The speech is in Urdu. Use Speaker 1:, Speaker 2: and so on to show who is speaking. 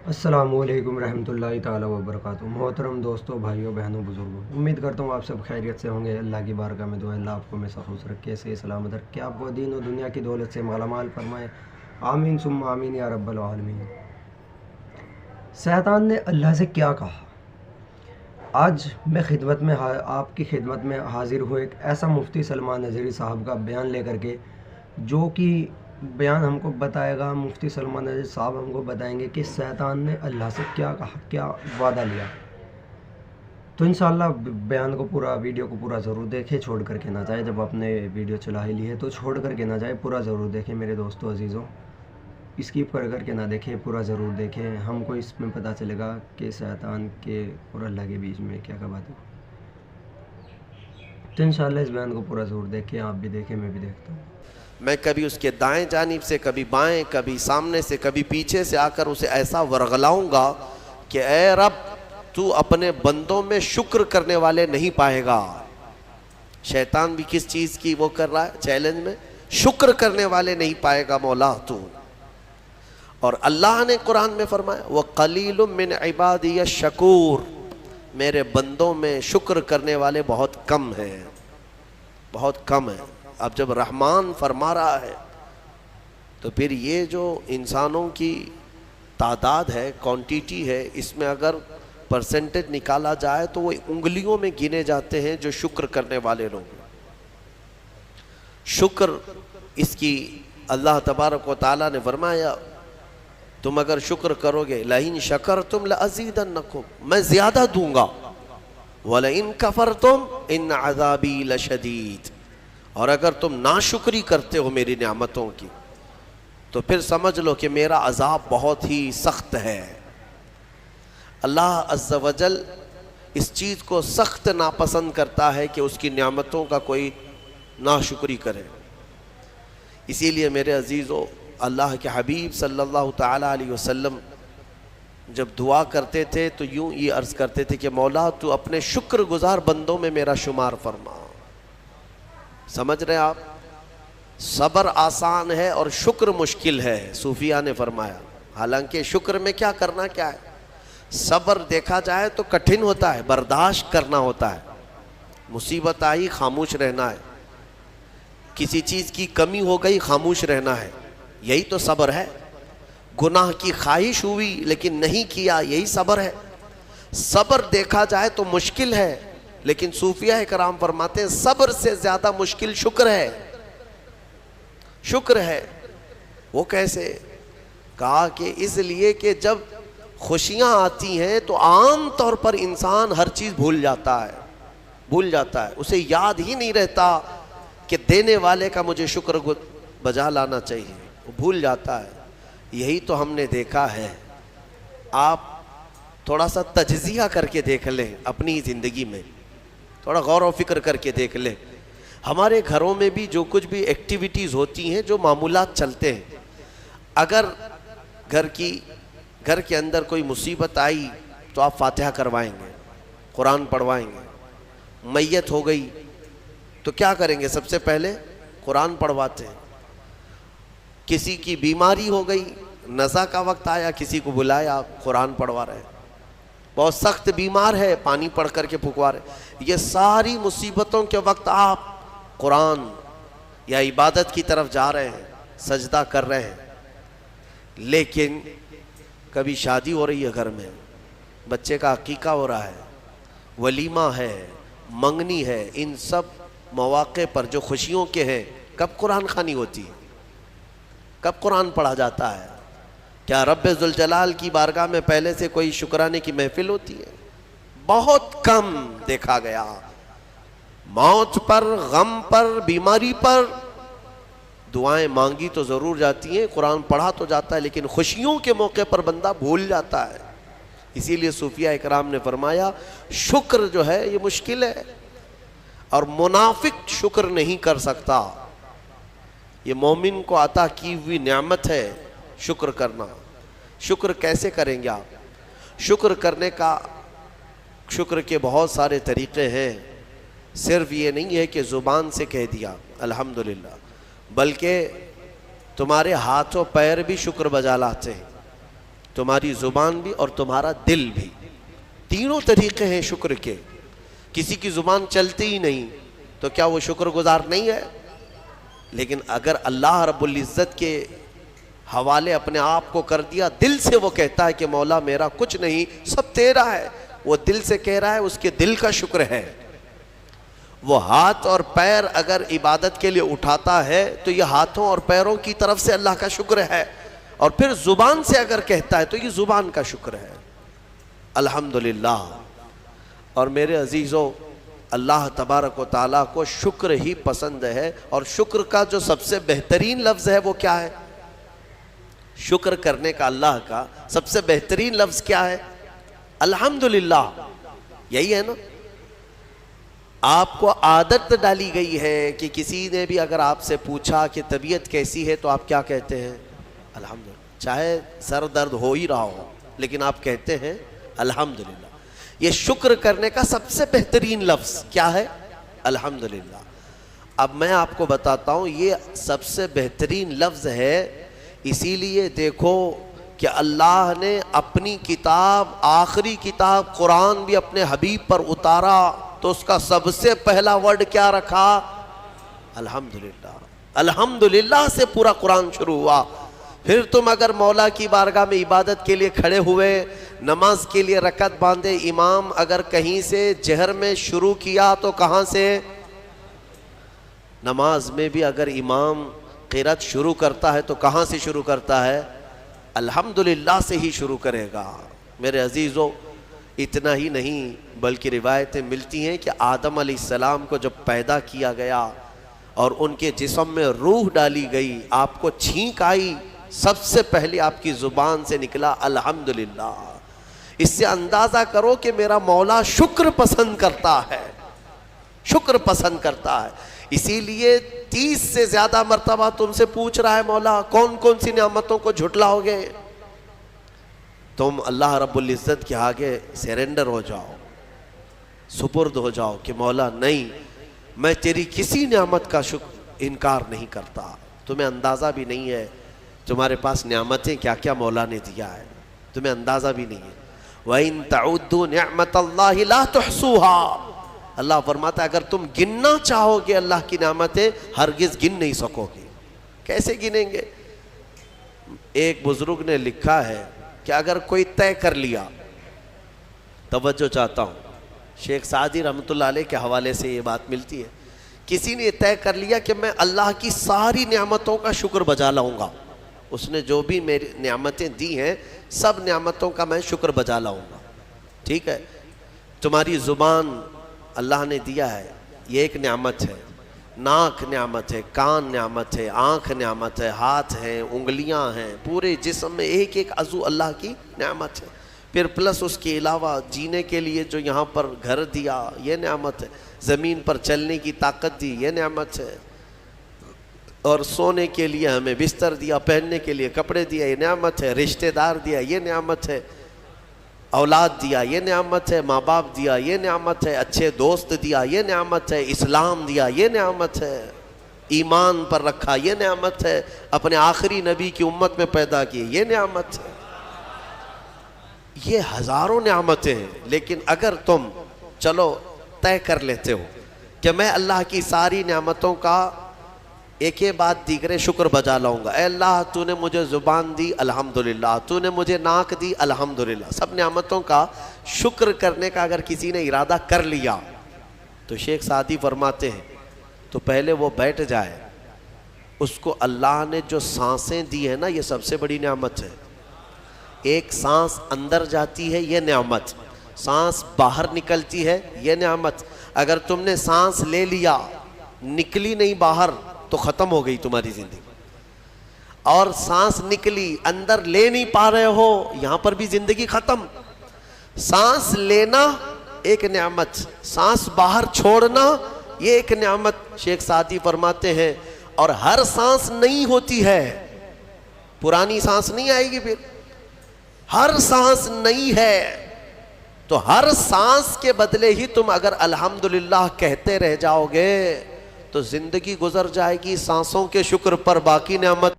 Speaker 1: السلام علیکم رحمۃ اللہ تعالیٰ وبرکاتہ۔ محترم دوستوں، بھائیوں، بہنوں، بزرگوں، امید کرتا ہوں آپ سب خیریت سے ہوں گے۔ اللہ کی بارگاہ میں دعا، اللہ آپ کو ہمیشہ خوش رکھے، صحیح سلامت رکھے، آپ کو دین و دنیا کی دولت سے مالا مال فرمائے، آمین ثم آمین یا رب العالمین۔ شیطان نے اللہ سے کیا کہا؟ آج میں آپ کی خدمت میں حاضر ہوں ایک ایسا مفتی سلمان نظری صاحب کا بیان لے کر کے، جو کہ بیان ہم کو بتائے گا، مفتی سلمان نظری صاحب ہم کو بتائیں گے کہ شیطان نے اللہ سے کیا کہا، کیا وعدہ لیا۔ تو انشاءاللہ بیان کو پورا، ویڈیو کو پورا ضرور دیکھیں، چھوڑ کر کے نہ جائے۔ جب آپ نے ویڈیو چلا ہی لی ہے تو چھوڑ کر کے نہ جائے، پورا ضرور دیکھیں میرے دوستوں عزیزوں، اسکیپ کر کے نہ دیکھیں، پورا ضرور دیکھیں۔ ہم کو اس میں پتہ چلے گا کہ شیطان کے اور اللہ کے بیچ میں کیا بات ہے۔ تو انشاءاللہ اس بیان کو پورا ضرور دیکھیں، آپ بھی دیکھیں، میں بھی دیکھتا ہوں۔
Speaker 2: میں کبھی اس کے دائیں جانب سے، کبھی بائیں، کبھی سامنے سے، کبھی پیچھے سے آ کر اسے ایسا ورغلاؤں گا کہ اے رب، تو اپنے بندوں میں شکر کرنے والے نہیں پائے گا۔ شیطان بھی کس چیز کی وہ کر رہا ہے چیلنج میں؟ شکر کرنے والے نہیں پائے گا مولا تو۔ اور اللہ نے قرآن میں فرمایا وَقَلِيلٌ مِّنْ عِبَادِيَ الشَّكُورُ، میرے بندوں میں شکر کرنے والے بہت کم ہیں، بہت کم ہیں۔ اب جب رحمان فرما رہا ہے تو پھر یہ جو انسانوں کی تعداد ہے، کوانٹیٹی ہے، اس میں اگر پرسنٹیج نکالا جائے تو وہ انگلیوں میں گنے جاتے ہیں جو شکر کرنے والے لوگ ہیں۔ شکر اس کی اللہ تبارک و تعالیٰ نے فرمایا تم اگر شکر کرو گے لَإِن شَكَرْتُمْ لَأَزِيدَنَّكُمْ، میں زیادہ دوں گا، وَلَإِن كَفَرْتُمْ إِنَّ عَذَابِي لَشَدِيدٌ، اور اگر تم ناشکری کرتے ہو میری نعمتوں کی تو پھر سمجھ لو کہ میرا عذاب بہت ہی سخت ہے۔ اللہ عز و جل اس چیز کو سخت ناپسند کرتا ہے کہ اس کی نعمتوں کا کوئی ناشکری کرے۔ اسی لیے میرے عزیزو، اللہ کے حبیب صلی اللہ تعالیٰ علیہ وسلم جب دعا کرتے تھے تو یوں یہ عرض کرتے تھے کہ مولا تو اپنے شکر گزار بندوں میں میرا شمار فرما۔ سمجھ رہے آپ؟ صبر آسان ہے اور شکر مشکل ہے، صوفیہ نے فرمایا۔ حالانکہ شکر میں کیا کرنا کیا ہے؟ صبر دیکھا جائے تو کٹھن ہوتا ہے، برداشت کرنا ہوتا ہے، مصیبت آئی خاموش رہنا ہے، کسی چیز کی کمی ہو گئی خاموش رہنا ہے، یہی تو صبر ہے۔ گناہ کی خواہش ہوئی لیکن نہیں کیا، یہی صبر ہے۔ صبر دیکھا جائے تو مشکل ہے، لیکن صوفیہ کرام فرماتے ہیں صبر سے زیادہ مشکل شکر ہے۔ شکر ہے وہ کیسے؟ کہا کہ اس لیے کہ جب خوشیاں آتی ہیں تو عام طور پر انسان ہر چیز بھول جاتا ہے، اسے یاد ہی نہیں رہتا کہ دینے والے کا مجھے شکر بجا لانا چاہیے، وہ بھول جاتا ہے۔ یہی تو ہم نے دیکھا ہے۔ آپ تھوڑا سا تجزیہ کر کے دیکھ لیں اپنی زندگی میں، تھوڑا غور و فکر کر کے دیکھ لیں۔ ہمارے گھروں میں بھی جو کچھ بھی ایکٹیویٹیز ہوتی ہیں، جو معمولات چلتے ہیں، اگر گھر کے اندر کوئی مصیبت آئی تو آپ فاتحہ کروائیں گے، قرآن پڑھوائیں گے۔ میت ہو گئی تو کیا کریں گے؟ سب سے پہلے قرآن پڑھواتے ہیں۔ کسی کی بیماری ہو گئی، نزا کا وقت آیا، کسی کو بلایا، قرآن پڑھوا رہے ہیں۔ بہت سخت بیمار ہے، پانی پڑھ کر کے پھکوا رہے۔ یہ ساری مصیبتوں کے وقت آپ قرآن یا عبادت کی طرف جا رہے ہیں، سجدہ کر رہے ہیں۔ لیکن کبھی شادی ہو رہی ہے گھر میں، بچے کا عقیقہ ہو رہا ہے، ولیمہ ہے، منگنی ہے، ان سب مواقع پر جو خوشیوں کے ہیں، کب قرآن خوانی ہوتی ہے؟ کب قرآن پڑھا جاتا ہے؟ کیا رب ذوالجلال کی بارگاہ میں پہلے سے کوئی شکرانے کی محفل ہوتی ہے؟ بہت کم دیکھا گیا۔ موت پر، غم پر، بیماری پر دعائیں مانگی تو ضرور جاتی ہیں، قرآن پڑھا تو جاتا ہے، لیکن خوشیوں کے موقع پر بندہ بھول جاتا ہے۔ اسی لیے صوفیہ اکرام نے فرمایا شکر جو ہے یہ مشکل ہے، اور منافق شکر نہیں کر سکتا۔ یہ مومن کو عطا کی ہوئی نعمت ہے شکر کرنا۔ شکر کیسے کریں گے آپ؟ شکر کرنے کا، شکر کے بہت سارے طریقے ہیں۔ صرف یہ نہیں ہے کہ زبان سے کہہ دیا الحمدللہ، بلکہ تمہارے ہاتھ و پیر بھی شکر بجا لاتے ہیں۔ تمہاری زبان بھی اور تمہارا دل بھی. تینوں طریقے ہیں شکر کے. کسی کی زبان چلتی ہی نہیں تو کیا وہ شکر گزار نہیں ہے؟ لیکن اگر اللہ رب العزت کے حوالے اپنے آپ کو کر دیا, دل سے وہ کہتا ہے کہ مولا میرا کچھ نہیں, سب تیرا ہے, وہ دل سے کہہ رہا ہے, اس کے دل کا شکر ہے. وہ ہاتھ اور پیر اگر عبادت کے لیے اٹھاتا ہے تو یہ ہاتھوں اور پیروں کی طرف سے اللہ کا شکر ہے, اور پھر زبان سے اگر کہتا ہے تو یہ زبان کا شکر ہے. الحمدللہ. اور میرے عزیزو, اللہ تبارک و تعالیٰ کو شکر ہی پسند ہے, اور شکر کا جو سب سے بہترین لفظ ہے وہ کیا ہے؟ شکر کرنے کا اللہ کا سب سے بہترین لفظ کیا ہے؟ الحمدللہ. یہی ہے نا. آپ کو عادت ڈالی گئی ہے کہ کسی نے بھی اگر آپ سے پوچھا کہ طبیعت کیسی ہے تو آپ کیا کہتے ہیں؟ الحمدللہ. چاہے سر درد ہو ہی رہا ہو لیکن آپ کہتے ہیں الحمدللہ. یہ شکر کرنے کا سب سے بہترین لفظ کیا ہے؟ الحمدللہ. اب میں آپ کو بتاتا ہوں یہ سب سے بہترین لفظ ہے اسی لیے دیکھو کہ اللہ نے اپنی کتاب, آخری کتاب قرآن بھی اپنے حبیب پر اتارا تو اس کا سب سے پہلا ورڈ کیا رکھا؟ الحمدللہ. الحمدللہ سے پورا قرآن شروع ہوا. پھر تم اگر مولا کی بارگاہ میں عبادت کے لیے کھڑے ہوئے, نماز کے لیے رکعت باندھے, امام اگر کہیں سے جہر میں شروع کیا تو کہاں سے؟ نماز میں بھی اگر امام قرات شروع کرتا ہے تو کہاں سے شروع کرتا ہے؟ الحمدللہ سے ہی شروع کرے گا. میرے عزیزو, اتنا ہی نہیں بلکہ روایتیں ملتی ہیں کہ آدم علیہ السلام کو جب پیدا کیا گیا اور ان کے جسم میں روح ڈالی گئی, آپ کو چھینک آئی, سب سے پہلے آپ کی زبان سے نکلا الحمدللہ. اس سے اندازہ کرو کہ میرا مولا شکر پسند کرتا ہے, شکر پسند کرتا ہے. اسی لیے 30 سے زیادہ مرتبہ تم سے پوچھ رہا ہے مولا کون کون سی نعمتوں کو جھٹلاؤ گے؟ تم اللہ رب العزت کے آگے سیرنڈر ہو جاؤ, سپرد ہو جاؤ کہ مولا نہیں, میں تیری کسی نعمت کا انکار نہیں کرتا. تمہیں اندازہ بھی نہیں ہے تمہارے پاس نعمتیں کیا کیا مولا نے دیا ہے, تمہیں اندازہ بھی نہیں ہے. وَإِن تَعُدُّوا نِعْمَةَ اللَّهِ لَا تُحْصُوهَا. اللہ فرماتا ہے اگر تم گننا چاہو گے اللہ کی نعمتیں ہرگز گن نہیں سکو گے. کیسے گنیں گے؟ ایک بزرگ نے لکھا ہے کہ اگر کوئی طے کر لیا, توجہ چاہتا ہوں, شیخ سعدی رحمۃ اللہ علیہ کے حوالے سے یہ بات ملتی ہے, کسی نے طے کر لیا کہ میں اللہ کی ساری نعمتوں کا شکر بجا لاؤں گا, اس نے جو بھی میری نعمتیں دی ہیں سب نعمتوں کا میں شکر بجا لاؤں گا. ٹھیک ہے, تمہاری زبان اللہ نے دیا ہے, یہ ایک نعمت ہے. ناک نعمت ہے, کان نعمت ہے, آنکھ نعمت ہے, ہاتھ ہیں, انگلیاں ہیں, پورے جسم میں ایک ایک عضو اللہ کی نعمت ہے. پھر پلس اس کے علاوہ جینے کے لیے جو یہاں پر گھر دیا یہ نعمت ہے, زمین پر چلنے کی طاقت دی یہ نعمت ہے, اور سونے کے لیے ہمیں بستر دیا, پہننے کے لیے کپڑے دیا یہ نعمت ہے, رشتہ دار دیا یہ نعمت ہے, اولاد دیا یہ نعمت ہے, ماں باپ دیا یہ نعمت ہے, اچھے دوست دیا یہ نعمت ہے, اسلام دیا یہ نعمت ہے, ایمان پر رکھا یہ نعمت ہے, اپنے آخری نبی کی امت میں پیدا کی یہ نعمت ہے. یہ ہزاروں نعمتیں ہیں. لیکن اگر تم چلو طے کر لیتے ہو کہ میں اللہ کی ساری نعمتوں کا ایک ہی بات دیگرے شکر بجا لاؤں گا, اے اللہ تو نے مجھے زبان دی الحمدللہ, تو نے مجھے ناک دی الحمدللہ, سب نعمتوں کا شکر کرنے کا اگر کسی نے ارادہ کر لیا تو شیخ سعدی فرماتے ہیں تو پہلے وہ بیٹھ جائے, اس کو اللہ نے جو سانسیں دی ہیں نا یہ سب سے بڑی نعمت ہے. ایک سانس اندر جاتی ہے یہ نعمت, سانس باہر نکلتی ہے یہ نعمت. اگر تم نے سانس لے لیا نکلی نہیں باہر تو ختم ہو گئی تمہاری زندگی, اور سانس نکلی اندر لے نہیں پا رہے ہو یہاں پر بھی زندگی ختم. سانس لینا ایک نعمت, سانس باہر چھوڑنا یہ ایک نعمت. شیخ سعدی فرماتے ہیں اور ہر سانس نہیں ہوتی ہے, پرانی سانس نہیں آئے گی, پھر ہر سانس نہیں ہے, تو ہر سانس کے بدلے ہی تم اگر الحمدللہ کہتے رہ جاؤ گے تو زندگی گزر جائے گی سانسوں کے شکر پر, باقی نعمت